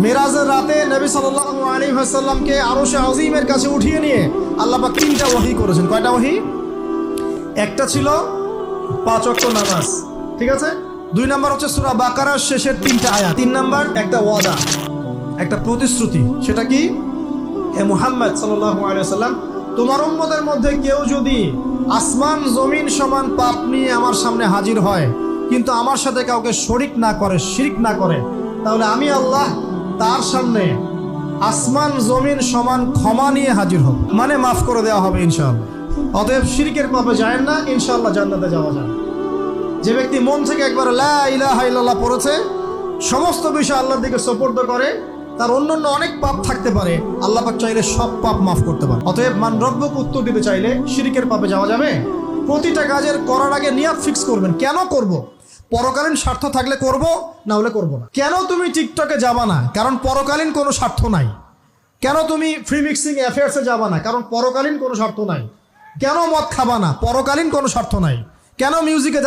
মেরাজের রাতে নবী সাল্লাল্লাহু আলাইহি ওয়াসাল্লামকে আরশে আজিমের কাছে উঠিয়ে নিয়ে আল্লাহ পাক 3টা ওহী করেছেন। কয়টা ওহী? একটা ছিল 5 ওয়াক্ত নামাজ, ঠিক আছে। 2 নাম্বার হচ্ছে সূরা বাকারার শেষের 3টা আয়াত। 3 নাম্বার একটা ওয়াদা, একটা প্রতিশ্রুতি। সেটা কি? হে মুহাম্মদ সাল্লাল্লাহু আলাইহি ওয়াসাল্লাম, তোমার উম্মতের মধ্যে কেউ যদি আসমান জমিন সমান পাপ নিয়ে আমার সামনে হাজির হয় কিন্তু আমার সাথে কাউকে শরিক না করে, শিরক না করে, তাহলে আমি আল্লাহ তার সামনে আসমান জমিন সমান ক্ষমা নিয়ে হাজির হব, মানে মাফ করে দেওয়া হবে ইনশাআল্লাহ। অতএব শিরকের পাপে যায় না, ইনশাআল্লাহ জান্নাতে যাওয়া যায়। যে ব্যক্তি মন থেকে একবার লা ইলাহা ইল্লাল্লাহ পড়েছে, সমস্ত বিষয় আল্লাহর দিকে সুপর্দ করে, তার অন্যান্য অনেক পাপ থাকতে পারে, আল্লাহ পাক চাইলে সব পাপ মাফ করতে পারে। অতএব মান রব্বুক উত্তর দিতে চাইলে শিরকের পাপে যাওয়া যাবে। প্রতিটা কাজের করার আগে নিয়াত ফিক্স করবেন, কেন করব? পরকালীন স্বার্থ থাকলে করব, না হলে করব না। কেন তুমি টিকটকে যাবা না? কারণ পরকালীন কোনো স্বার্থ নাই। কেন তুমি ফ্রি মিক্সিং অ্যাফেয়ার্সে যাবা না? কারণ পরকালীন কোনো স্বার্থ নাই। কেন মদ খাবা না? পরকালীন কোনো স্বার্থ নাই। কেন মিউজিকে